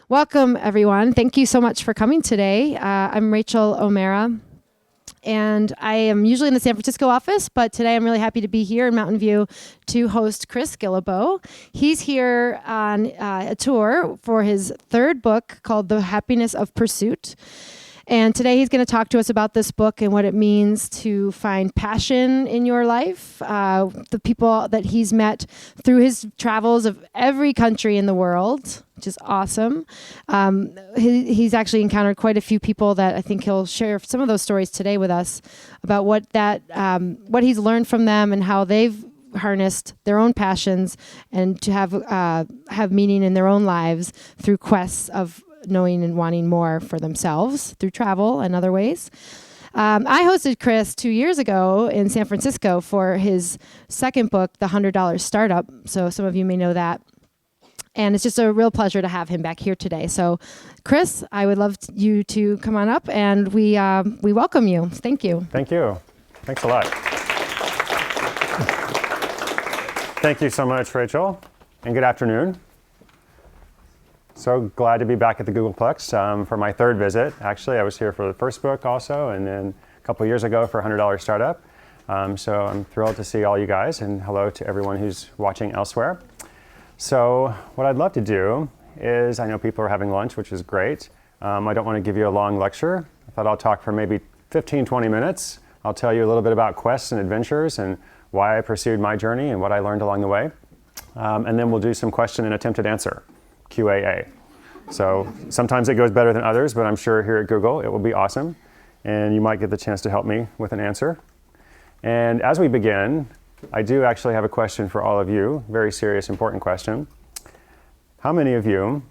Welcome, everyone. Thank you so much for coming today. I'm Rachel O'Mara, and I am usually in the San Francisco office, but today I'm really happy to be here in Mountain View to host Chris Guillebeau. He's here on a tour for his third book called The Happiness of Pursuit. And today he's going to talk to us about this book and what it means to find passion in your life. The people that he's met through his travels of every country in the world, which is awesome. He's actually encountered quite a few people that I think he'll share some of those stories today with us about what he's learned from them and how they've harnessed their own passions and to have meaning in their own lives through quests of knowing and wanting more for themselves through travel and other ways. I hosted Chris 2 years ago in San Francisco for his second book, The $100 Startup. So some of you may know that. And it's just a real pleasure to have him back here today. So Chris, I would love you to come on up, and we welcome you. Thank you. Thank you. Thanks a lot. Thank you so much, Rachel, and good afternoon. So glad to be back at the Googleplex for my third visit. Actually, I was here for the first book also, and then a couple years ago for $100 Startup. So I'm thrilled to see all you guys, and hello to everyone who's watching elsewhere. So what I'd love to do is, I know people are having lunch, which is great. I don't want to give you a long lecture. I thought I'll talk for maybe 15, 20 minutes. I'll tell you a little bit about quests and adventures and why I pursued my journey and what I learned along the way. And then we'll do some question and attempted answer. QAA. So sometimes it goes better than others, but I'm sure here at Google it will be awesome, and you might get the chance to help me with an answer. And as we begin, I do actually have a question for all of you, very serious, important question. How many of you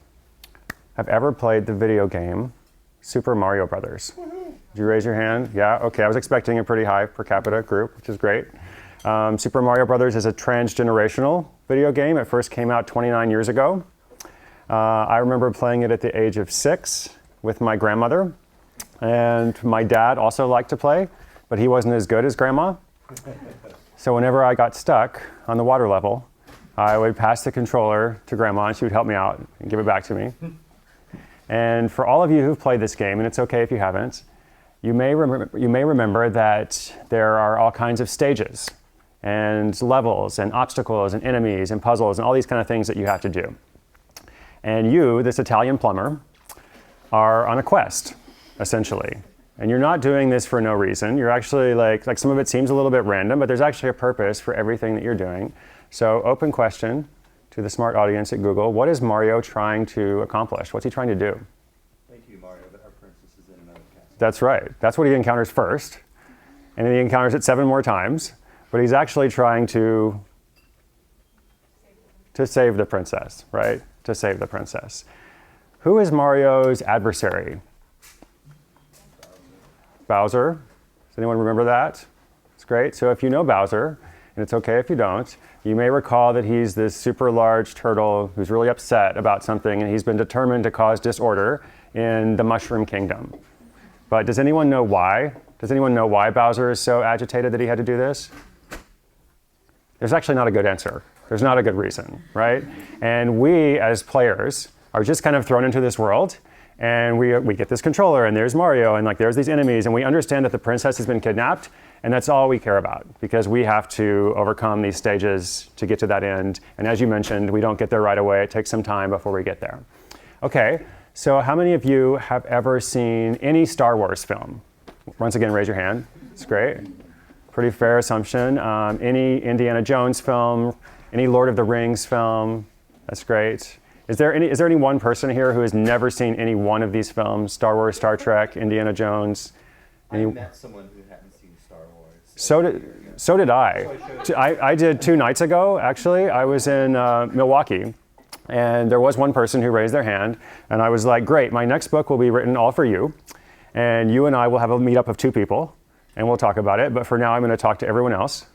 have ever played the video game Super Mario Brothers? Did you raise your hand? Yeah, okay, I was expecting a pretty high per capita group, which is great. Super Mario Brothers is a transgenerational video game. It first came out 29 years ago. I remember playing it at the age of 6 with my grandmother, and my dad also liked to play, but he wasn't as good as Grandma. So whenever I got stuck on the water level, I would pass the controller to Grandma, and she would help me out and give it back to me. And for all of you who've played this game, and it's okay if you haven't, you may remember that there are all kinds of stages and levels and obstacles and enemies and puzzles and all these kind of things that you have to do. And you, this Italian plumber, are on a quest, essentially. And you're not doing this for no reason. You're actually like some of it seems a little bit random, but there's actually a purpose for everything that you're doing. So open question to the smart audience at Google. What is Mario trying to accomplish? What's he trying to do? Thank you, Mario, but our princess is in another castle. That's right. That's what he encounters first. And then he encounters it 7 more times. But he's actually trying to save the princess, right? To save the princess. Who is Mario's adversary? Bowser. Does anyone remember that? It's great. So if you know Bowser, and it's okay if you don't, you may recall that he's this super large turtle who's really upset about something, and he's been determined to cause disorder in the Mushroom Kingdom. But does anyone know why? Does anyone know why Bowser is so agitated that he had to do this? There's actually not a good answer. There's not a good reason, right? And we, as players, are just kind of thrown into this world, and we get this controller, and there's Mario, and there's these enemies, and we understand that the princess has been kidnapped, and that's all we care about, because we have to overcome these stages to get to that end. And as you mentioned, we don't get there right away. It takes some time before we get there. Okay, so how many of you have ever seen any Star Wars film? Once again, raise your hand. It's great. Pretty fair assumption. Any Indiana Jones film, any Lord of the Rings film? That's great. Is there any one person here who has never seen any one of these films? Star Wars, Star Trek, Indiana Jones? I met someone who hadn't seen Star Wars. So did I. I did 2 nights ago, actually. I was in Milwaukee, and there was one person who raised their hand, and I was like, great, my next book will be written all for you, and you and I will have a meetup of 2 people, and we'll talk about it, but for now I'm going to talk to everyone else.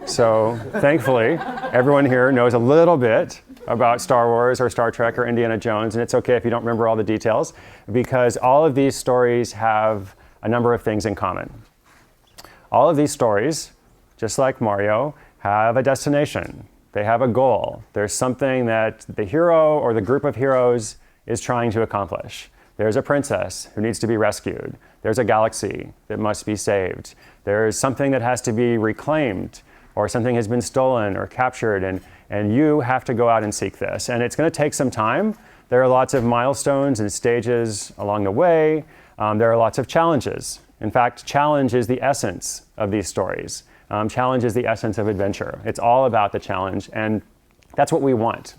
So thankfully, everyone here knows a little bit about Star Wars or Star Trek or Indiana Jones, and it's okay if you don't remember all the details, because all of these stories have a number of things in common. All of these stories, just like Mario, have a destination. They have a goal. There's something that the hero or the group of heroes is trying to accomplish. There's a princess who needs to be rescued. There's a galaxy that must be saved. There's something that has to be reclaimed, or something has been stolen or captured, and you have to go out and seek this. And it's going to take some time. There are lots of milestones and stages along the way. There are lots of challenges. In fact, challenge is the essence of these stories. Challenge is the essence of adventure. It's all about the challenge, and that's what we want.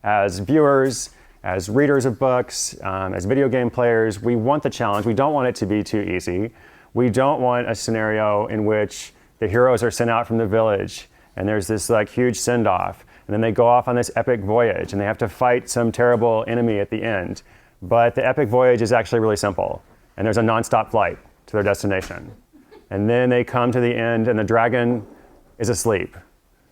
As viewers, as readers of books, as video game players, we want the challenge. We don't want it to be too easy. We don't want a scenario in which the heroes are sent out from the village and there's this like huge send-off, and then they go off on this epic voyage and they have to fight some terrible enemy at the end. But the epic voyage is actually really simple, and there's a nonstop flight to their destination. And then they come to the end and the dragon is asleep.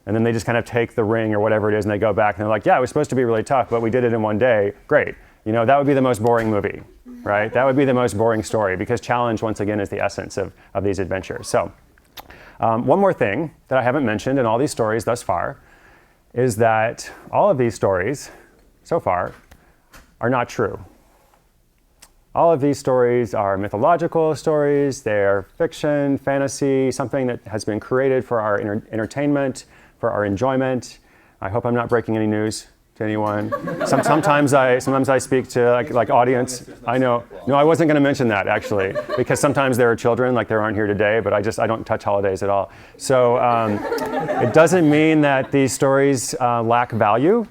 And then they just kind of take the ring or whatever it is and they go back and they're like, yeah, it was supposed to be really tough, but we did it in one day. Great. You know, that would be the most boring movie, right? That would be the most boring story, because challenge, once again, is the essence of these adventures. So one more thing that I haven't mentioned in all these stories thus far is that all of these stories so far are not true. All of these stories are mythological stories. They're fiction, fantasy, something that has been created for our entertainment, for our enjoyment. I hope I'm not breaking any news to anyone. Sometimes I speak to like audience. I know. No, I wasn't going to mention that actually, because sometimes there are children, like there aren't here today, but I don't touch holidays at all. So it doesn't mean that these stories lack value.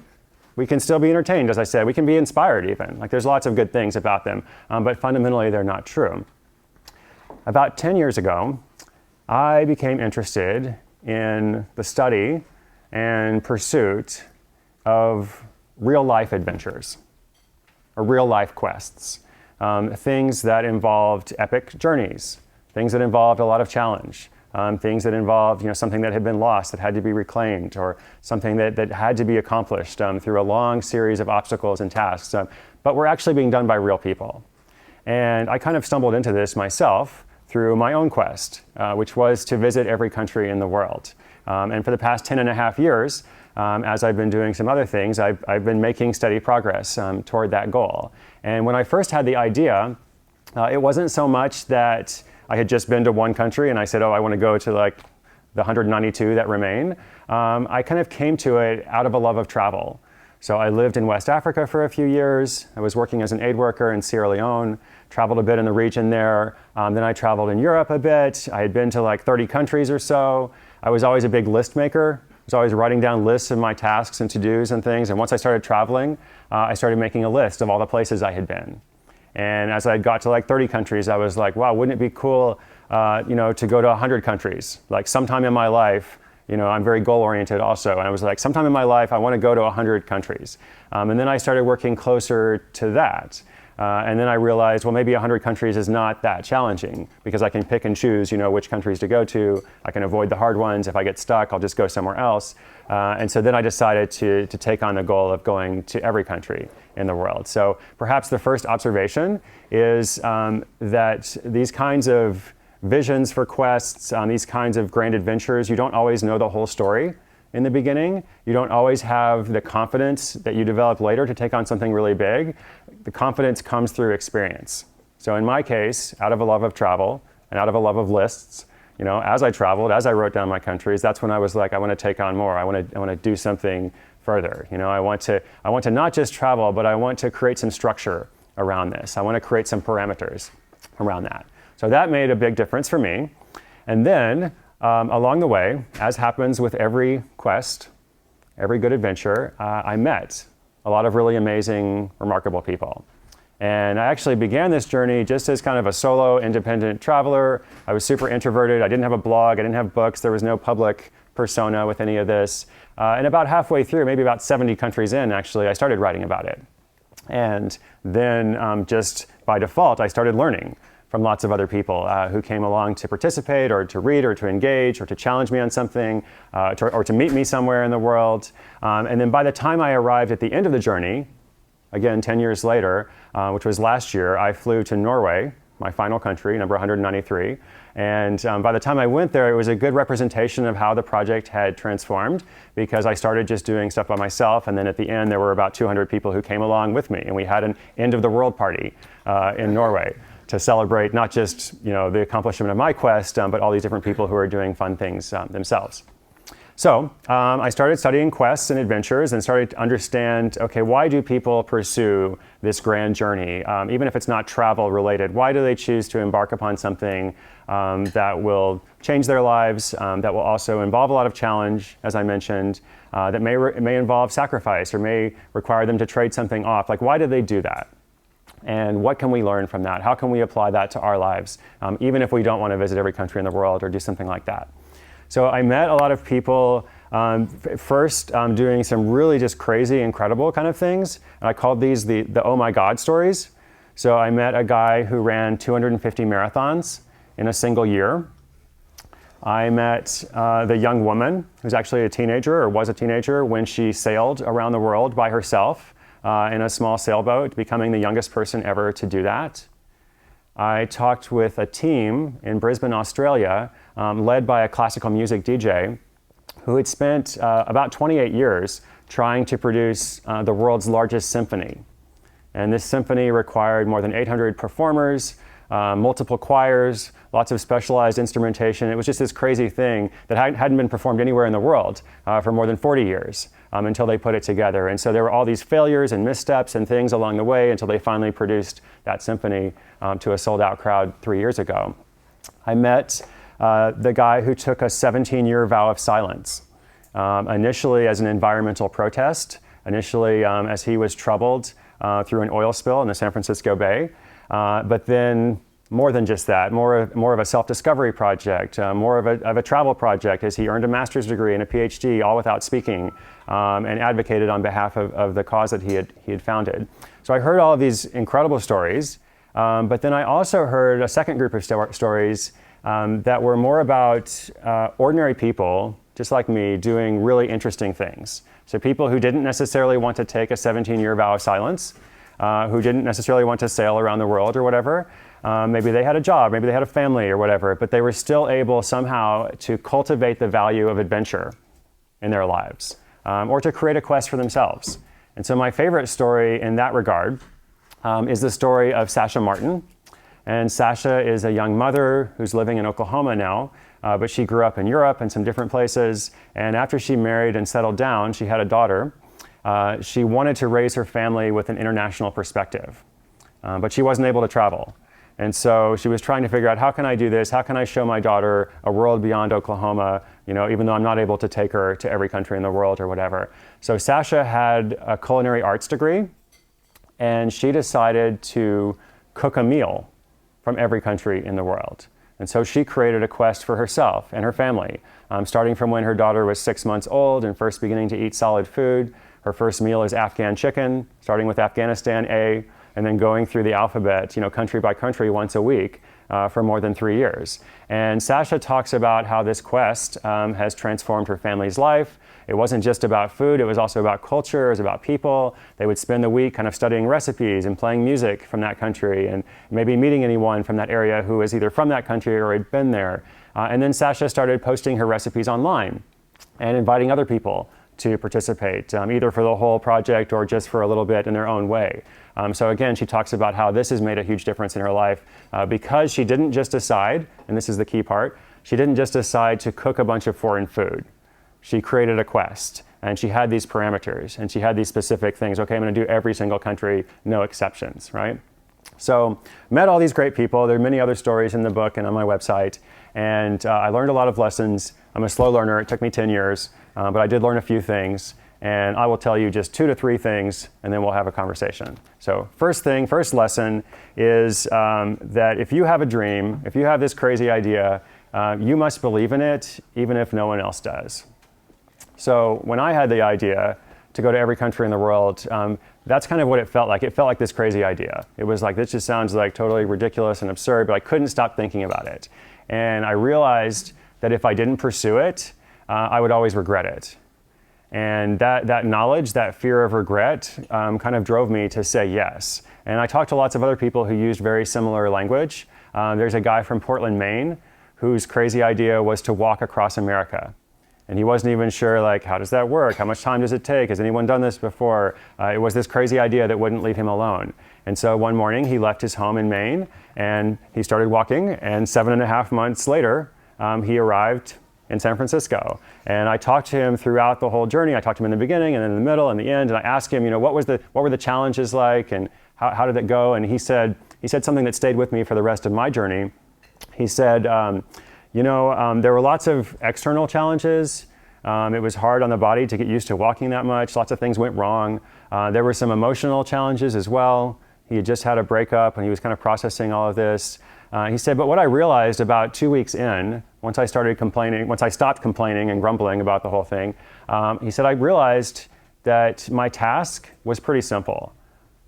We can still be entertained, as I said. We can be inspired even. Like there's lots of good things about them, but fundamentally they're not true. About 10 years ago, I became interested in the study and pursuit of real-life adventures, or real-life quests, things that involved epic journeys, things that involved a lot of challenge, things that involved something that had been lost that had to be reclaimed, or something that had to be accomplished through a long series of obstacles and tasks, but were actually being done by real people. And I kind of stumbled into this myself through my own quest, which was to visit every country in the world. And for the past 10 and a half years, as I've been doing some other things, I've been making steady progress toward that goal. And when I first had the idea, it wasn't so much that I had just been to one country and I said, oh, I want to go to like the 192 that remain. I kind of came to it out of a love of travel. So I lived in West Africa for a few years. I was working as an aid worker in Sierra Leone, traveled a bit in the region there. Then I traveled in Europe a bit. I had been to like 30 countries or so. I was always a big list maker. I was always writing down lists of my tasks and to-dos and things. And once I started traveling, I started making a list of all the places I had been. And as I got to like 30 countries, I was like, wow, wouldn't it be cool to go to 100 countries? Like sometime in my life, I'm very goal-oriented also. And I was like, sometime in my life, I want to go to 100 countries. And then I started working closer to that. And then I realized, well, maybe 100 countries is not that challenging, because I can pick and choose, which countries to go to. I can avoid the hard ones. If I get stuck, I'll just go somewhere else. And so then I decided to take on the goal of going to every country in the world. So perhaps the first observation is that these kinds of visions for quests, these kinds of grand adventures, you don't always know the whole story in the beginning. You don't always have the confidence that you develop later to take on something really big. The confidence comes through experience. So in my case, out of a love of travel and out of a love of lists, as I traveled, as I wrote down my countries, that's when I was like, I want to take on more. I want to do something further. I want to not just travel, but I want to create some structure around this. I want to create some parameters around that. So that made a big difference for me. And then along the way, as happens with every quest, every good adventure, I met a lot of really amazing, remarkable people. And I actually began this journey just as kind of a solo, independent traveler. I was super introverted. I didn't have a blog. I didn't have books. There was no public persona with any of this. And about halfway through, maybe about 70 countries in, actually, I started writing about it. And then just by default, I started learning from lots of other people who came along to participate or to read or to engage or to challenge me on something or to meet me somewhere in the world. And then by the time I arrived at the end of the journey, again, 10 years later, which was last year, I flew to Norway, my final country, number 193. And by the time I went there, it was a good representation of how the project had transformed, because I started just doing stuff by myself, and then at the end there were about 200 people who came along with me, and we had an end of the world party in Norway to celebrate not just the accomplishment of my quest, but all these different people who are doing fun things themselves. So I started studying quests and adventures and started to understand, okay, why do people pursue this grand journey? Even if it's not travel related, why do they choose to embark upon something that will change their lives, that will also involve a lot of challenge, as I mentioned, that may involve sacrifice or may require them to trade something off? Like, why do they do that? And what can we learn from that? How can we apply that to our lives, even if we don't want to visit every country in the world or do something like that? So I met a lot of people first doing some really just crazy, incredible kind of things. And I called these the oh my God stories. So I met a guy who ran 250 marathons in a single year. I met the young woman who's actually a teenager, or was a teenager, when she sailed around the world by herself in a small sailboat, becoming the youngest person ever to do that. I talked with a team in Brisbane, Australia, led by a classical music DJ who had spent about 28 years trying to produce the world's largest symphony. And this symphony required more than 800 performers, multiple choirs, lots of specialized instrumentation. It was just this crazy thing that hadn't been performed anywhere in the world for more than 40 years until they put it together. And so there were all these failures and missteps and things along the way until they finally produced that symphony to a sold-out crowd 3 years ago. I met the guy who took a 17-year vow of silence, initially as an environmental protest, initially as he was troubled through an oil spill in the San Francisco Bay, but then more than just that, more of a self-discovery project, more of a travel project, as he earned a master's degree and a PhD, all without speaking, and advocated on behalf of the cause that he had founded. So I heard all of these incredible stories, but then I also heard a second group of stories that were more about ordinary people, just like me, doing really interesting things. So people who didn't necessarily want to take a 17-year vow of silence, who didn't necessarily want to sail around the world or whatever. Maybe they had a job, maybe they had a family or whatever, but they were still able somehow to cultivate the value of adventure in their lives, or to create a quest for themselves. And so my favorite story in that regard is the story of Sasha Martin. And Sasha is a young mother who's living in Oklahoma now, but she grew up in Europe and some different places. And after she married and settled down, she had a daughter. She wanted to raise her family with an international perspective, but she wasn't able to travel. And so she was trying to figure out, how can I do this? How can I show my daughter a world beyond Oklahoma, even though I'm not able to take her to every country in the world or whatever. So Sasha had a culinary arts degree, and she decided to cook a meal from every country in the world. And so she created a quest for herself and her family, starting from when her daughter was 6 months old and first beginning to eat solid food. Her first meal is Afghan chicken, starting with Afghanistan A, and then going through the alphabet, country by country once a week for more than 3 years. And Sasha talks about how this quest has transformed her family's life. It wasn't just about food, it was also about culture, it was about people. They would spend the week kind of studying recipes and playing music from that country and maybe meeting anyone from that area who was either from that country or had been there. And then Sasha started posting her recipes online and inviting other people to participate, either for the whole project or just for a little bit in their own way. So again, she talks about how this has made a huge difference in her life because she didn't just decide, and this is the key part, she didn't just decide to cook a bunch of foreign food. She created a quest, and she had these parameters, and she had these specific things. Okay, I'm going to do every single country, no exceptions, right? So met all these great people. There are many other stories in the book and on my website, and I learned a lot of lessons. I'm a slow learner. It took me 10 years, but I did learn a few things, and I will tell you just 2 to 3 things, and then we'll have a conversation. So first lesson is that if you have a dream, if you have this crazy idea, you must believe in it, even if no one else does. So when I had the idea to go to every country in the world, that's kind of what it felt like. It felt like this crazy idea. It was like, this just sounds like totally ridiculous and absurd, but I couldn't stop thinking about it. And I realized that if I didn't pursue it, I would always regret it. And that knowledge, that fear of regret, kind of drove me to say yes. And I talked to lots of other people who used very similar language. There's a guy from Portland, Maine, whose crazy idea was to walk across America. And he wasn't even sure, like, how does that work? How much time does it take? Has anyone done this before? It was this crazy idea that wouldn't leave him alone. And so one morning he left his home in Maine and he started walking, and 7.5 months later, he arrived in San Francisco. And I talked to him throughout the whole journey. I talked to him in the beginning and then in the middle and the end, and I asked him, what were the challenges like, and how did it go? And he said something that stayed with me for the rest of my journey. He said, there were lots of external challenges. It was hard on the body to get used to walking that much. Lots of things went wrong. There were some emotional challenges as well. He had just had a breakup and he was kind of processing all of this. He said, but what I realized about 2 weeks in, once I stopped complaining and grumbling about the whole thing, he said, I realized that my task was pretty simple.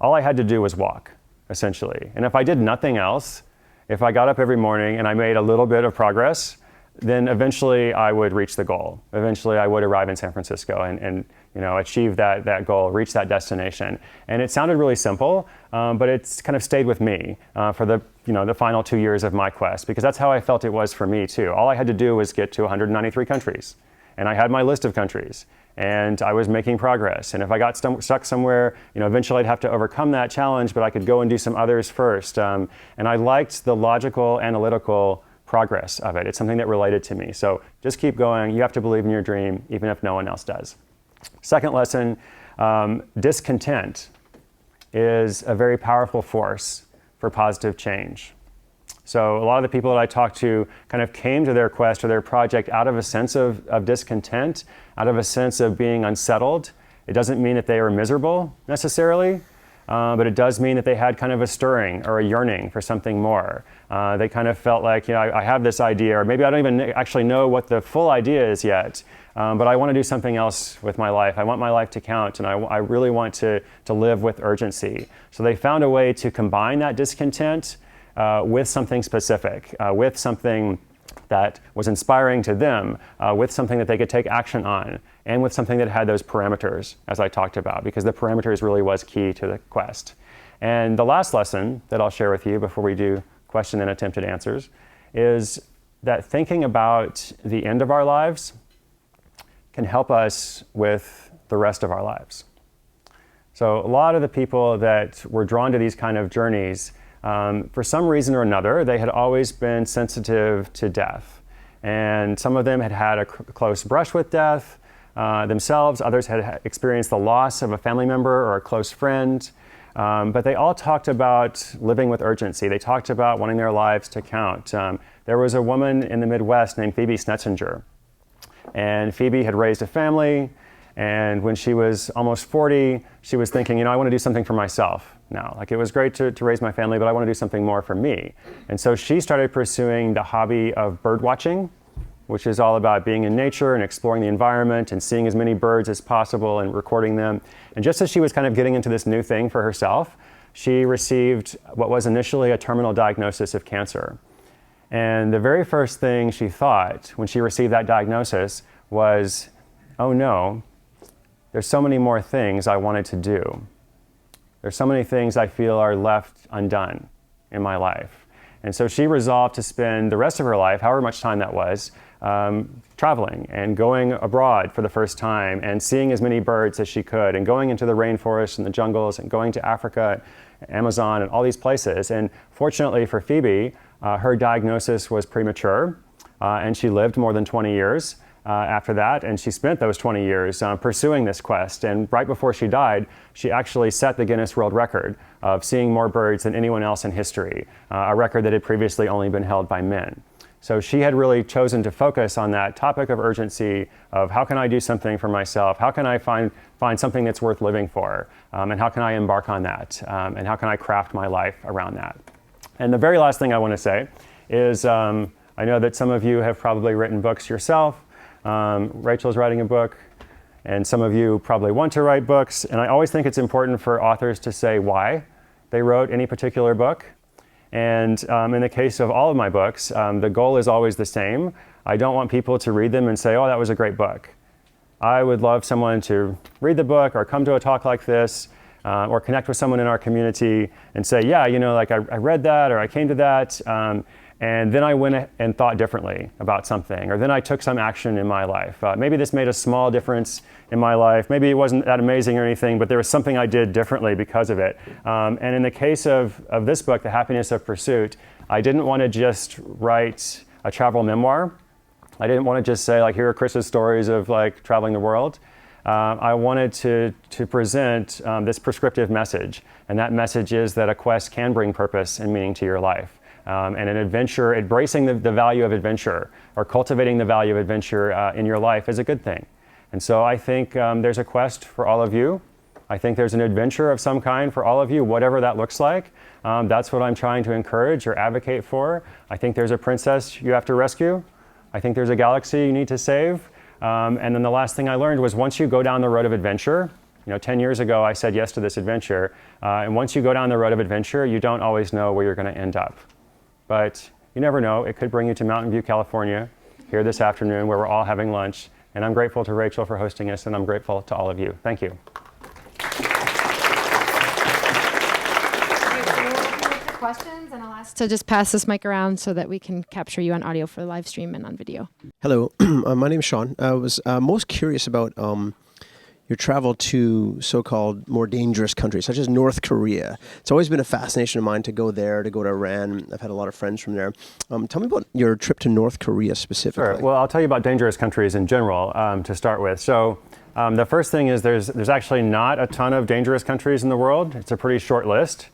All I had to do was walk, essentially. And if I did nothing else, if I got up every morning and I made a little bit of progress, then eventually I would reach the goal. Eventually I would arrive in San Francisco and achieve that goal, reach that destination. And it sounded really simple, but it's kind of stayed with me for the final 2 years of my quest, because that's how I felt it was for me too. All I had to do was get to 193 countries. And I had my list of countries. And I was making progress. And if I got stuck somewhere, eventually I'd have to overcome that challenge, but I could go and do some others first. And I liked the logical, analytical progress of it. It's something that related to me. So just keep going. You have to believe in your dream, even if no one else does. Second lesson, discontent is a very powerful force for positive change. So a lot of the people that I talked to kind of came to their quest or their project out of a sense of discontent, out of a sense of being unsettled. It doesn't mean that they were miserable necessarily, but it does mean that they had kind of a stirring or a yearning for something more. They kind of felt like, I have this idea, or maybe I don't even actually know what the full idea is yet, but I want to do something else with my life. I want my life to count, and I really want to live with urgency. So they found a way to combine that discontent with something specific, with something that was inspiring to them, with something that they could take action on, and with something that had those parameters, as I talked about, because the parameters really was key to the quest. And the last lesson that I'll share with you before we do question and attempted answers is that thinking about the end of our lives can help us with the rest of our lives. So a lot of the people that were drawn to these kind of journeys, for some reason or another, they had always been sensitive to death. And some of them had had a close brush with death themselves. Others had experienced the loss of a family member or a close friend. But they all talked about living with urgency. They talked about wanting their lives to count. There was a woman in the Midwest named Phoebe Snetzinger. And Phoebe had raised a family. And when she was almost 40, she was thinking, I want to do something for myself now. Like, it was great to raise my family, but I want to do something more for me. And so she started pursuing the hobby of bird watching, which is all about being in nature and exploring the environment and seeing as many birds as possible and recording them. And just as she was kind of getting into this new thing for herself, she received what was initially a terminal diagnosis of cancer. And the very first thing she thought when she received that diagnosis was, oh no, there's so many more things I wanted to do. There's so many things I feel are left undone in my life. And so she resolved to spend the rest of her life, however much time that was, traveling and going abroad for the first time and seeing as many birds as she could and going into the rainforests and the jungles and going to Africa, Amazon, and all these places. And fortunately for Phoebe, her diagnosis was premature and she lived more than 20 years. After that, and she spent those 20 years pursuing this quest. And right before she died, she actually set the Guinness World Record of seeing more birds than anyone else in history, a record that had previously only been held by men. So she had really chosen to focus on that topic of urgency of how can I do something for myself, how can I find something that's worth living for, and how can I embark on that, and how can I craft my life around that. And the very last thing I want to say is I know that some of you have probably written books yourself. Rachel's writing a book, and some of you probably want to write books. And I always think it's important for authors to say why they wrote any particular book. And in the case of all of my books, the goal is always the same. I don't want people to read them and say, oh, that was a great book. I would love someone to read the book or come to a talk like this or connect with someone in our community and say, yeah, I read that or I came to that. And then I went and thought differently about something, or then I took some action in my life. Maybe this made a small difference in my life. Maybe it wasn't that amazing or anything, but there was something I did differently because of it. And in the case of this book, The Happiness of Pursuit, I didn't want to just write a travel memoir. I didn't want to just say, like, here are Chris's stories of like traveling the world. I wanted to present this prescriptive message, and that message is that a quest can bring purpose and meaning to your life. And an adventure, embracing the value of adventure or cultivating the value of adventure in your life is a good thing. And so I think there's a quest for all of you. I think there's an adventure of some kind for all of you, whatever that looks like. That's what I'm trying to encourage or advocate for. I think there's a princess you have to rescue. I think there's a galaxy you need to save. And then the last thing I learned was once you go down the road of adventure, 10 years ago I said yes to this adventure. And once you go down the road of adventure, you don't always know where you're going to end up. But you never know. It could bring you to Mountain View, California, here this afternoon, where we're all having lunch. And I'm grateful to Rachel for hosting us, and I'm grateful to all of you. Thank you. Questions, and I'll ask to just pass this mic around so that we can capture you on audio for the live stream and on video. Hello, my name is Sean. I was most curious about your travel to so-called more dangerous countries, such as North Korea. It's always been a fascination of mine to go there, to go to Iran. I've had a lot of friends from there. Tell me about your trip to North Korea specifically. Sure. Well, I'll tell you about dangerous countries in general to start with. So the first thing is there's actually not a ton of dangerous countries in the world. It's a pretty short list.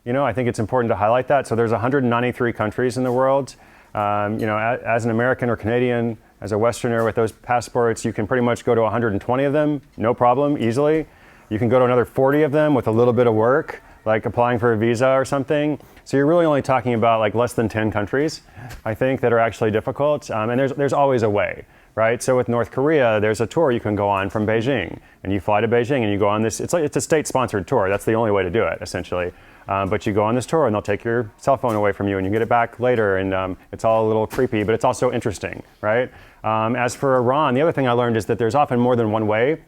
I think it's important to highlight that. So there's 193 countries in the world. As an American or Canadian, as a Westerner with those passports, you can pretty much go to 120 of them, no problem, easily. You can go to another 40 of them with a little bit of work, like applying for a visa or something. So you're really only talking about like less than 10 countries, I think, that are actually difficult. And there's always a way, right? So with North Korea, there's a tour you can go on from Beijing, and you fly to Beijing and you go on this. It's a state-sponsored tour. That's the only way to do it, essentially. But you go on this tour and they'll take your cell phone away from you and you get it back later, and it's all a little creepy, but it's also interesting, right? As for Iran, the other thing I learned is that there's often more than one way,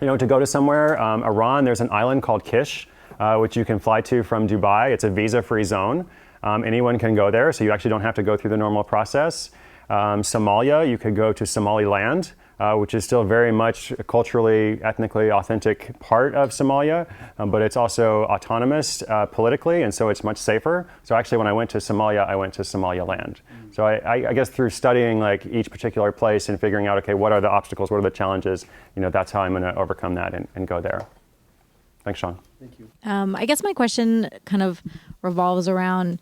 to go to somewhere. Iran, there's an island called Kish, which you can fly to from Dubai. It's a visa-free zone. Anyone can go there, so you actually don't have to go through the normal process. Somalia, you could go to Somaliland, which is still very much a culturally, ethnically authentic part of Somalia, but it's also autonomous politically, and so it's much safer. So actually, when I went to Somalia, I went to Somaliland. So I guess through studying like each particular place and figuring out, okay, what are the obstacles, what are the challenges, that's how I'm going to overcome that and go there. Thanks, Sean. Thank you. I guess my question kind of revolves around,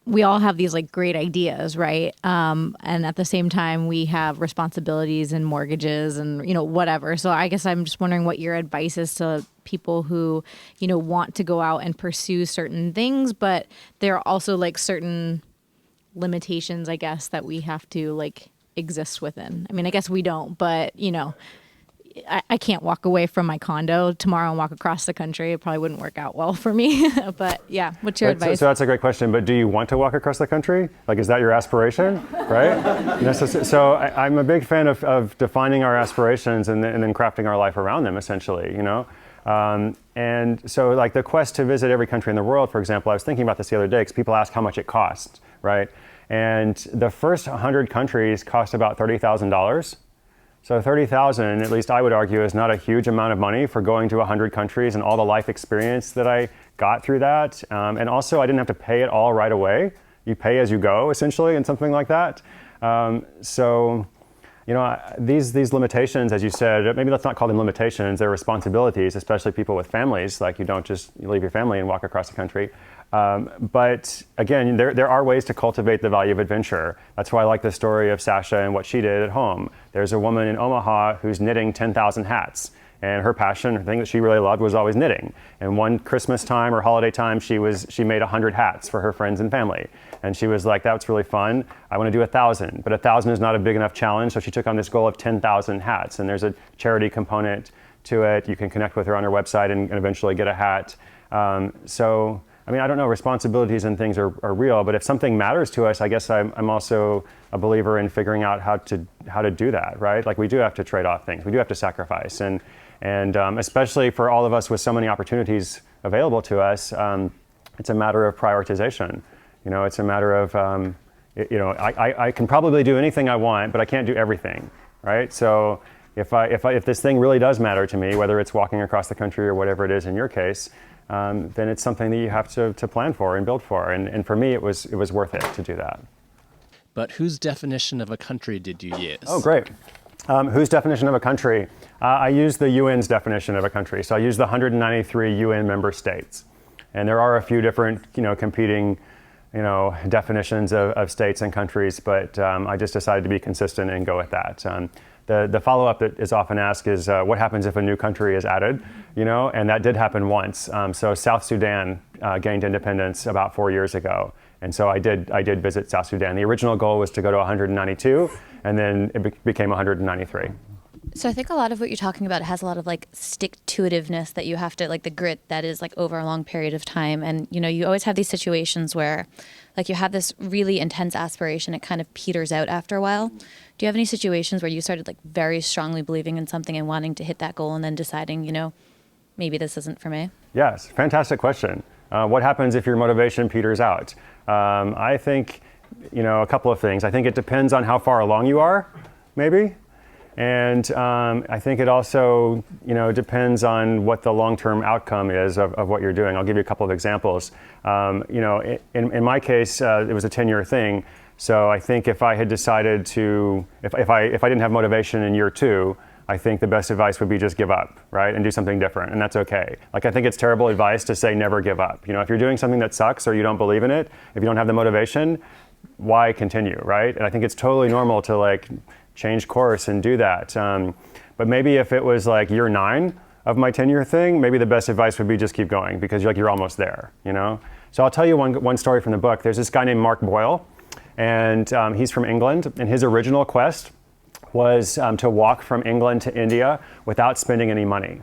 we all have these like great ideas, right? And at the same time, we have responsibilities and mortgages and, whatever. So I guess I'm just wondering what your advice is to people who, want to go out and pursue certain things, but there are also like certain limitations, I guess, that we have to like exist within. I mean, I guess we don't, but, I can't walk away from my condo tomorrow and walk across the country. It probably wouldn't work out well for me. But yeah, what's your advice? So that's a great question. But do you want to walk across the country? Like, is that your aspiration, right? So I'm a big fan of defining our aspirations and then crafting our life around them, essentially, And so like the quest to visit every country in the world, for example, I was thinking about this the other day because people ask how much it costs, right? And the first 100 countries cost about $30,000. So 30,000, at least I would argue, is not a huge amount of money for going to 100 countries and all the life experience that I got through that. And also, I didn't have to pay it all right away. You pay as you go, essentially, and something like that. These limitations, as you said, maybe let's not call them limitations, they're responsibilities, especially people with families. Like, you don't just leave your family and walk across the country. But again, there are ways to cultivate the value of adventure. That's why I like the story of Sasha and what she did at home. There's a woman in Omaha who's knitting 10,000 hats. And her passion, her thing that she really loved was always knitting. And one Christmas time or holiday time, she made 100 hats for her friends and family. And she was like, that's really fun. I want to do 1,000. But 1,000 is not a big enough challenge. So she took on this goal of 10,000 hats. And there's a charity component to it. You can connect with her on her website and eventually get a hat. I don't know, responsibilities and things are real, but if something matters to us, I guess I'm also a believer in figuring out how to do that, right? Like, we do have to trade off things. We do have to sacrifice. And especially for all of us with so many opportunities available to us, it's a matter of prioritization. It's a matter of, I can probably do anything I want, but I can't do everything, right? So if this thing really does matter to me, whether it's walking across the country or whatever it is in your case, then it's something that you have to plan for and build for. And for me, it was worth it to do that. But whose definition of a country did you use? Oh, great. Whose definition of a country? I used the UN's definition of a country. So I used the 193 UN member states. And there are a few different, competing, definitions of states and countries, but I just decided to be consistent and go with that. The follow-up that is often asked is what happens if a new country is added, and that did happen once. So South Sudan gained independence about 4 years ago. And so I did visit South Sudan. The original goal was to go to 192, and then it became 193. So I think a lot of what you're talking about has a lot of like stick-to-itiveness that you have to, like the grit that is like over a long period of time. And, you always have these situations where like you have this really intense aspiration, it kind of peters out after a while. Do you have any situations where you started like very strongly believing in something and wanting to hit that goal and then deciding, maybe this isn't for me? Yes, fantastic question. What happens if your motivation peters out? I think, a couple of things. I think it depends on how far along you are, maybe. And I think it also, depends on what the long-term outcome is of what you're doing. I'll give you a couple of examples. In my case, it was a 10-year thing. So I think if I had decided to, if I didn't have motivation in year 2, I think the best advice would be just give up, right, and do something different, and that's okay. Like, I think it's terrible advice to say never give up. If you're doing something that sucks or you don't believe in it, if you don't have the motivation, why continue, right? And I think it's totally normal to change course and do that. But maybe if it was like year 9 of my 10-year thing, maybe the best advice would be just keep going because you're almost there, So I'll tell you one story from the book. There's this guy named Mark Boyle, and he's from England, and his original quest was to walk from England to India without spending any money.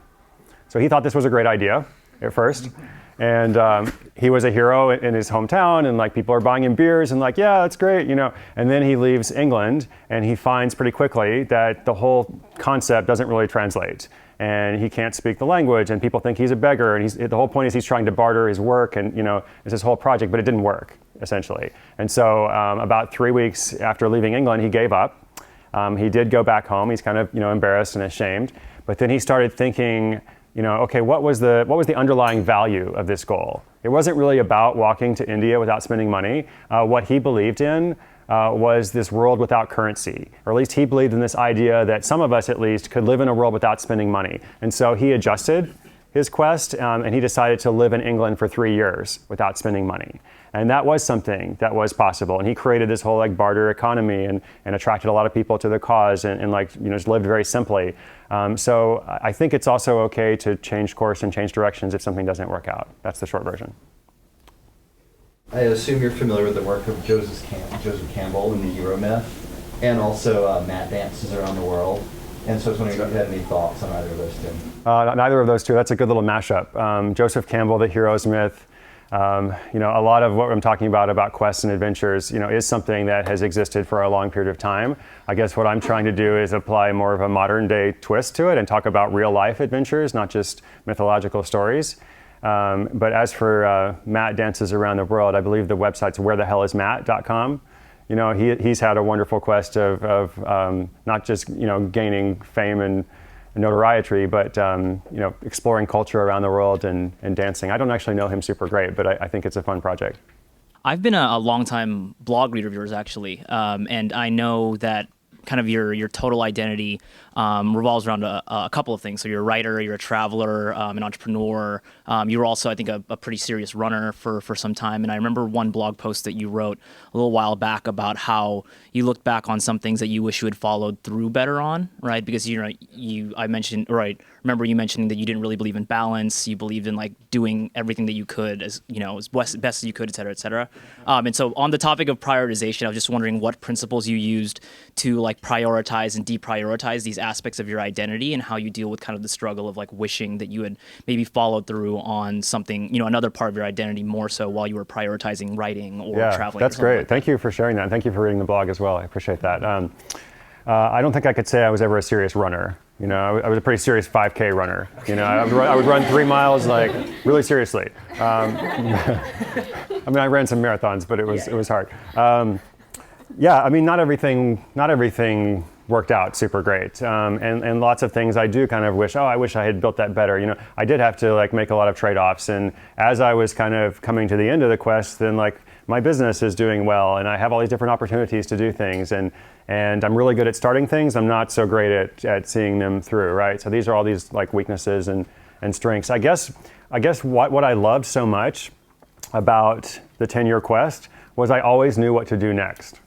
So he thought this was a great idea at first. And he was a hero in his hometown, and people are buying him beers and yeah, that's great, And then he leaves England, and he finds pretty quickly that the whole concept doesn't really translate. And he can't speak the language, and people think he's a beggar. And the whole point is he's trying to barter his work, and it's his whole project, but it didn't work, essentially. And so about 3 weeks after leaving England, he gave up. He did go back home. He's kind of embarrassed and ashamed. But then he started thinking, okay, what was the underlying value of this goal? It wasn't really about walking to India without spending money. What he believed in was this world without currency, or at least he believed in this idea that some of us at least could live in a world without spending money. And so he adjusted his quest, and he decided to live in England for 3 years without spending money. And that was something that was possible. And he created this whole barter economy and attracted a lot of people to the cause and just lived very simply. So I think it's also okay to change course and change directions if something doesn't work out. That's the short version. I assume you're familiar with the work of Joseph Campbell in the Hero Myth, and also Matt Dances Around the World. And so I was wondering if you had any thoughts on either of those two. Neither of those two. That's a good little mashup. Joseph Campbell, The Hero's Myth. A lot of what I'm talking about quests and adventures, is something that has existed for a long period of time. I guess what I'm trying to do is apply more of a modern day twist to it and talk about real life adventures, not just mythological stories. But as for Matt Dances Around the World, I believe the website's wherethehellismatt.com. He's had a wonderful quest of not just, gaining fame and notoriety, but exploring culture around the world and dancing. I don't actually know him super great, but I think it's a fun project. I've been a longtime blog reader of yours, actually, and I know that kind of your total identity revolves around a couple of things. So you're a writer, you're a traveler, an entrepreneur. You were also, I think, a pretty serious runner for some time. And I remember one blog post that you wrote a little while back about how you looked back on some things that you wish you had followed through better on, right? Because remember you mentioning that you didn't really believe in balance. You believed in doing everything that you could as best as you could, et cetera, et cetera. And so on the topic of prioritization, I was just wondering what principles you used to prioritize and deprioritize these aspects of your identity, and how you deal with kind of the struggle of wishing that you had maybe followed through on something, another part of your identity more so while you were prioritizing writing or traveling. That's great. Thank you for sharing that. And thank you for reading the blog as well. I appreciate that. I don't think I could say I was ever a serious runner. You know, I was a pretty serious 5K runner. You know, I would run 3 miles like really seriously. I mean, I ran some marathons, but it was hard. Yeah, I mean, not everything worked out super great, and lots of things I do kind of wish. Oh, I wish I had built that better. You know, I did have to like make a lot of trade-offs, and as I was kind of coming to the end of the quest, then like my business is doing well, and I have all these different opportunities to do things, and I'm really good at starting things. I'm not so great at seeing them through, right? So these are all these like weaknesses and strengths. I guess what I loved so much about the 10-year quest was I always knew what to do next.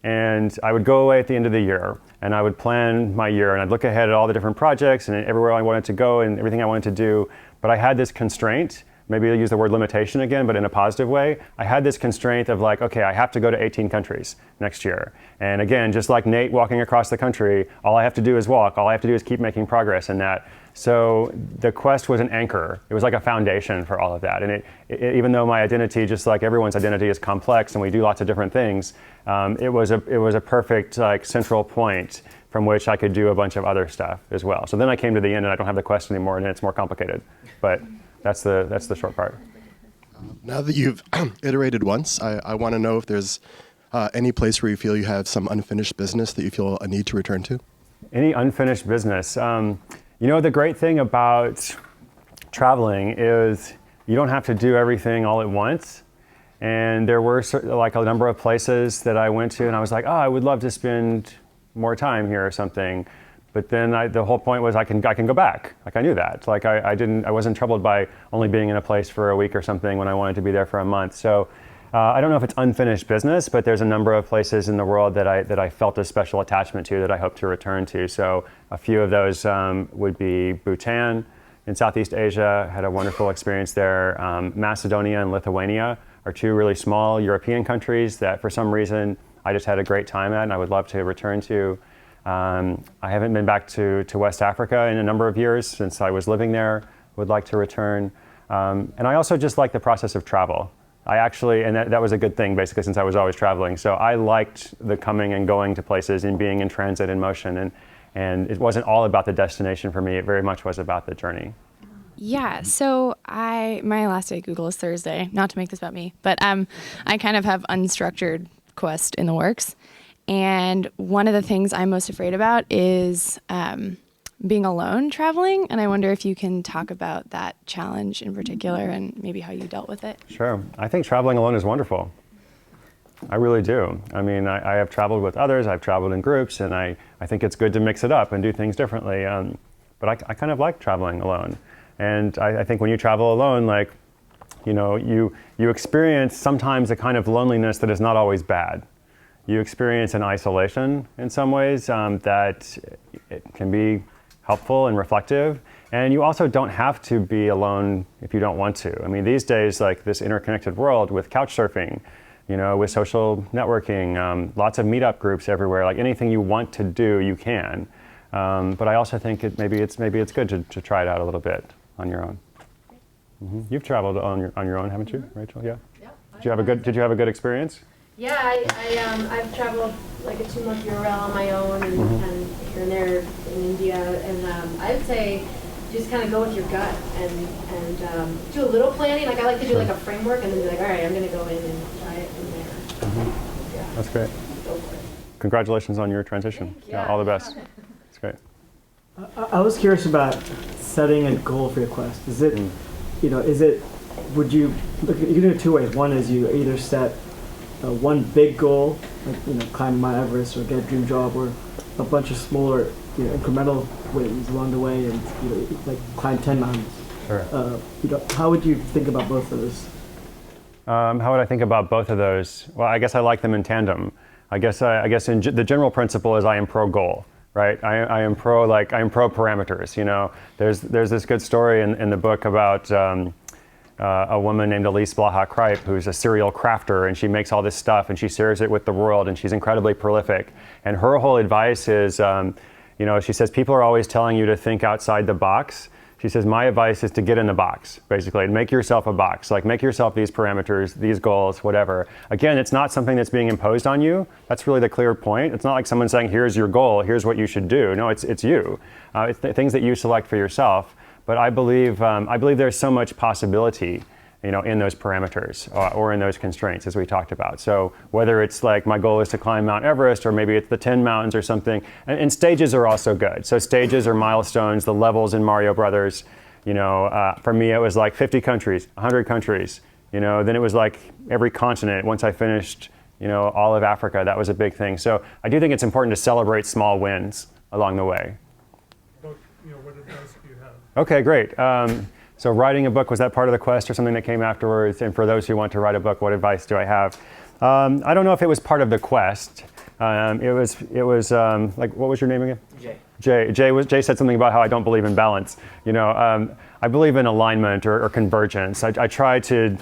And I would go away at the end of the year, and I would plan my year, and I'd look ahead at all the different projects and everywhere I wanted to go and everything I wanted to do. But I had this constraint. Maybe I'll use the word limitation again, but in a positive way. I had this constraint of like, okay, I have to go to 18 countries next year. And again, just like Nate walking across the country, all I have to do is walk. All I have to do is keep making progress in that. So the quest was an anchor. It was like a foundation for all of that. And it even though my identity, just like everyone's identity, is complex and we do lots of different things, it was a perfect like central point from which I could do a bunch of other stuff as well. So then I came to the end and I don't have the quest anymore, and it's more complicated. But that's the short part. Now that you've iterated once, I want to know if there's any place where you feel you have some unfinished business that you feel a need to return to? Any unfinished business? You know, the great thing about traveling is you don't have to do everything all at once. And there were like a number of places that I went to and I was like, oh, I would love to spend more time here or something. But then the whole point was I can go back. Like I knew that. Like I wasn't troubled by only being in a place for a week or something when I wanted to be there for a month. So I don't know if it's unfinished business, but there's a number of places in the world that I felt a special attachment to that I hope to return to. So a few of those would be Bhutan in Southeast Asia. Had a wonderful experience there. Macedonia and Lithuania are two really small European countries that for some reason I just had a great time at and I would love to return to. I haven't been back to West Africa in a number of years since I was living there. Would like to return. And I also just like the process of travel. I actually, and that was a good thing basically since I was always traveling. So I liked the coming and going to places and being in transit and motion. And it wasn't all about the destination for me. It very much was about the journey. Yeah, so my last day at Google is Thursday. Not to make this about me, but I kind of have unstructured quest in the works. And one of the things I'm most afraid about is being alone traveling. And I wonder if you can talk about that challenge in particular and maybe how you dealt with it. Sure. I think traveling alone is wonderful. I really do. I mean, I have traveled with others. I've traveled in groups, and I think it's good to mix it up and do things differently. But I kind of like traveling alone. And I think when you travel alone, like, you know, you experience sometimes a kind of loneliness that is not always bad. You experience an isolation in some ways that it can be helpful and reflective. And you also don't have to be alone if you don't want to. I mean, these days, like this interconnected world with couch surfing, you know, with social networking, lots of meetup groups everywhere, like anything you want to do, you can. But I also think maybe it's good to try it out a little bit on your own. Mm-hmm. You've traveled on your own, haven't you, Rachel? Yeah. Did you have a good experience? Yeah, I've traveled like a 2-month Euro on my own and here and there in India, and I would say just kind of go with your gut and do a little planning. Like I like to do like a framework and then be like, all right, I'm going to go in and try it from there. Mm-hmm. Yeah. That's great. Go for it. Congratulations on your transition. Yeah, all the best. It's great. I was curious about setting a goal for your quest. Is it, would you can do it two ways. One is you either set one big goal, like climb Mount Everest or get a dream job, or a bunch of smaller, incremental wins along the way, and like climb 10 mountains. Sure. How would you think about both of those? How would I think about both of those? Well, I guess I like them in tandem. I guess the general principle is I am pro goal, right? I am pro parameters. You know, there's this good story in the book about a woman named Elise Blaha-Kripe, who's a serial crafter, and she makes all this stuff and she shares it with the world, and she's incredibly prolific. And her whole advice is, she says people are always telling you to think outside the box. She says, my advice is to get in the box, basically, and make yourself a box. Like, make yourself these parameters, these goals, whatever. Again, it's not something that's being imposed on you. That's really the clear point. It's not like someone saying, here's your goal, here's what you should do. No, it's you. It's the things that you select for yourself. But I believe there's so much possibility, in those parameters or in those constraints, as we talked about. So whether it's like my goal is to climb Mount Everest, or maybe it's the 10 mountains or something, and stages are also good. So stages are milestones, the levels in Mario Brothers. For me, it was like 50 countries, 100 countries. Then it was like every continent. Once I finished, all of Africa, that was a big thing. So I do think it's important to celebrate small wins along the way. What advice do you have? Okay, great. So writing a book, was that part of the quest or something that came afterwards? And for those who want to write a book, what advice do I have? I don't know if it was part of the quest. It was like, what was your name again? Jay. Jay said something about how I don't believe in balance. I believe in alignment or convergence. I try to,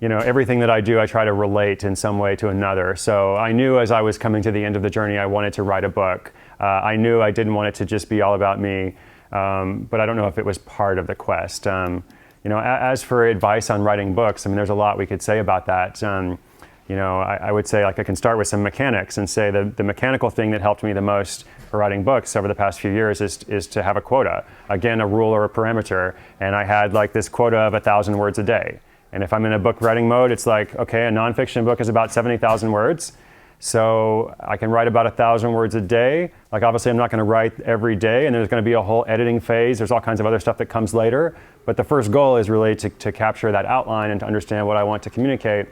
everything that I do, I try to relate in some way to another. So I knew as I was coming to the end of the journey, I wanted to write a book. I knew I didn't want it to just be all about me. But I don't know if it was part of the quest. As for advice on writing books, there's a lot we could say about that. I would say, I can start with some mechanics and say the mechanical thing that helped me the most for writing books over the past few years is to have a quota. Again, a rule or a parameter. And I had this quota of 1,000 words a day. And if I'm in a book writing mode, it's like, okay, a nonfiction book is about 70,000 words. So I can write about 1,000 words a day. Obviously I'm not going to write every day, and there's going to be a whole editing phase. There's all kinds of other stuff that comes later. But the first goal is really to capture that outline and to understand what I want to communicate,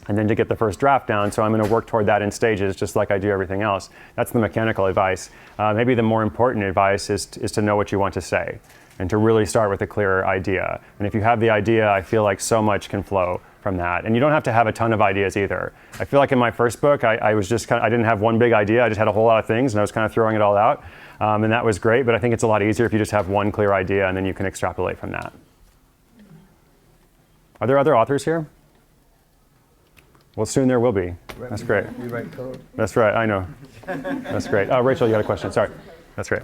and then to get the first draft down. So I'm going to work toward that in stages, just like I do everything else. That's the mechanical advice. Maybe the more important advice is to know what you want to say, and to really start with a clear idea. And if you have the idea, I feel like so much can flow from that. And you don't have to have a ton of ideas either. I feel like in my first book, I was just I didn't have one big idea. I just had a whole lot of things, and I was kind of throwing it all out. And that was great, but I think it's a lot easier if you just have one clear idea, and then you can extrapolate from that. Are there other authors here? Well, soon there will be. That's great. We write code. That's right, I know. That's great. Oh, Rachel, you had a question. Sorry. That's great.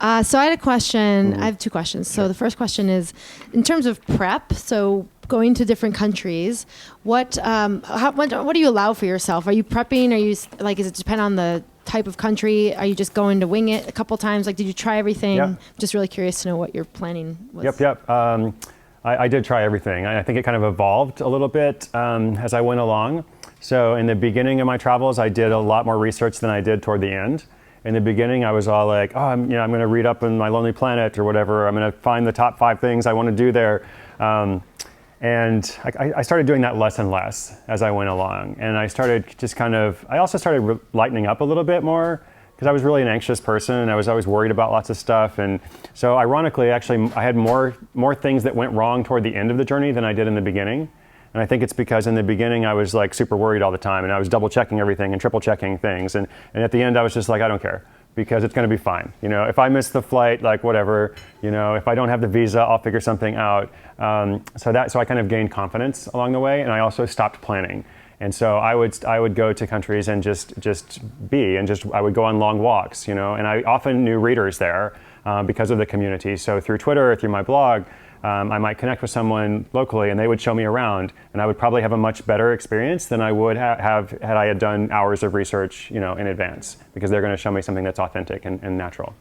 So I had a question. I have two questions. So the first question is, in terms of prep, so going to different countries, what do you allow for yourself? Are you prepping? Are you is it depend on the type of country? Are you just going to wing it a couple times? Did you try everything? Yep. Just really curious to know what your planning was. Yep. I did try everything. I think it kind of evolved a little bit as I went along. So in the beginning of my travels, I did a lot more research than I did toward the end. In the beginning, I was all like, I'm going to read up on My Lonely Planet or whatever. I'm going to find the top 5 things I want to do there. And I started doing that less and less as I went along. And I started just I also started lightening up a little bit more, because I was really an anxious person, and I was always worried about lots of stuff. And so ironically, actually, I had more things that went wrong toward the end of the journey than I did in the beginning. And I think it's because in the beginning I was super worried all the time, and I was double checking everything and triple checking things. And at the end I was just like, I don't care, because it's going to be fine. If I miss the flight, whatever, if I don't have the visa, I'll figure something out. So I kind of gained confidence along the way, and I also stopped planning. And so I would go to countries and just be, and I would go on long walks, and I often knew readers there because of the community. So through Twitter, through my blog, I might connect with someone locally, and they would show me around, and I would probably have a much better experience than I would have had I had done hours of research, in advance, because they're going to show me something that's authentic and natural.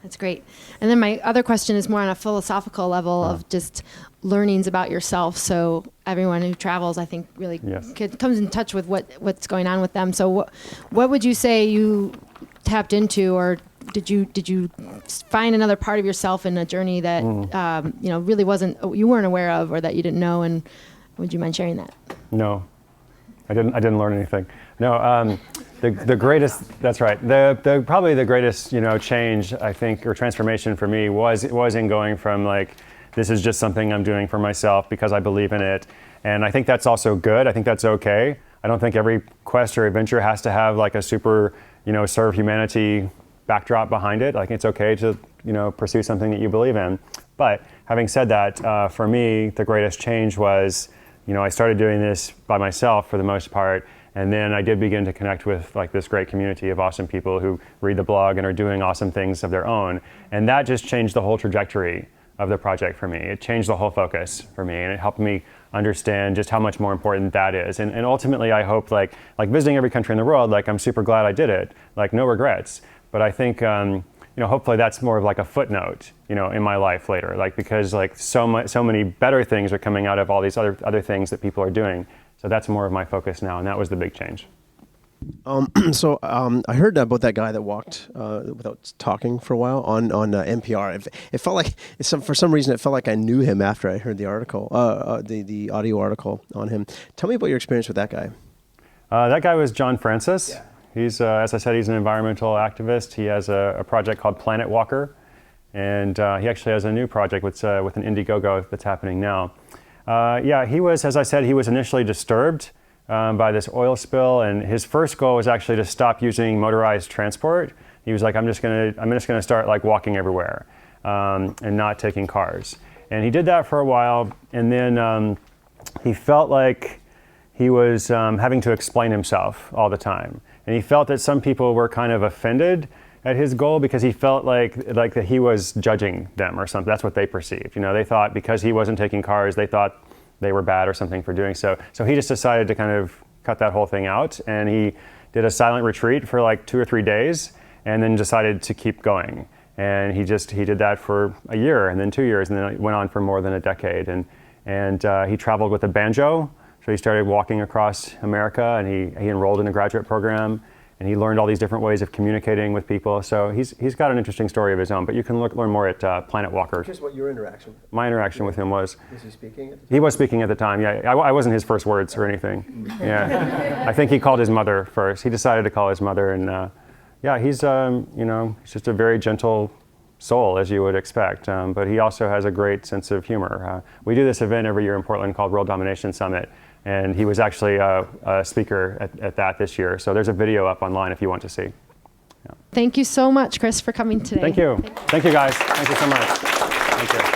That's great. And then my other question is more on a philosophical level of just learnings about yourself. So everyone who travels, I think, really comes in touch with what's going on with them. So what would you say you tapped into, or did you find another part of yourself in a journey that really you weren't aware of, or that you didn't know? And would you mind sharing that? No, I didn't learn anything. No. The greatest, that's right. Probably the greatest, change, I think, or transformation for me was in going from this is just something I'm doing for myself because I believe in it. And I think that's also good. I think that's okay. I don't think every quest or adventure has to have a super, serve humanity backdrop behind it. It's okay to, pursue something that you believe in. But having said that, for me, the greatest change was, I started doing this by myself for the most part. And then I did begin to connect with this great community of awesome people who read the blog and are doing awesome things of their own. And that just changed the whole trajectory of the project for me. It changed the whole focus for me, and it helped me understand just how much more important that is. And ultimately, I hope like visiting every country in the world, like I'm super glad I did it, like no regrets. But I think hopefully that's more of like a footnote, in my life later, like because like so many better things are coming out of all these other things that people are doing. So that's more of my focus now, and that was the big change. I heard about that guy that walked without talking for a while on NPR. It felt like for some reason it felt like I knew him after I heard the article, the audio article on him. Tell me about your experience with that guy. That guy was John Francis. Yeah. He's, as I said, he's an environmental activist. He has a project called Planet Walker, and he actually has a new project with an Indiegogo that's happening now. He was, as I said, he was initially disturbed by this oil spill, and his first goal was actually to stop using motorized transport. He was like, I'm just gonna start like walking everywhere and not taking cars. And he did that for a while, and then he felt like he was having to explain himself all the time, and he felt that some people were kind of offended at his goal because he felt like that he was judging them or something. That's what they perceived. They thought because he wasn't taking cars, they thought they were bad or something for doing so. So he just decided to kind of cut that whole thing out, and he did a silent retreat for like 2 or 3 days, and then decided to keep going. And he did that for a year, and then 2 years, and then it went on for more than a decade. And he traveled with a banjo, so he started walking across America, and he enrolled in a graduate program, and he learned all these different ways of communicating with people. So he's got an interesting story of his own, but you can learn more at Planet Walker. Here's what your interaction with him. My interaction with him was he speaking? He was speaking at the time, yeah. I wasn't his first words or anything. Yeah. I think he called his mother first. He decided to call his mother, and he's he's just a very gentle soul, as you would expect, but he also has a great sense of humor. We do this event every year in Portland called World Domination Summit, and he was actually a speaker at that this year. So there's a video up online if you want to see. Yeah. Thank you so much, Chris, for coming today. Thank you. Thank you, guys. Thank you so much. Thank you.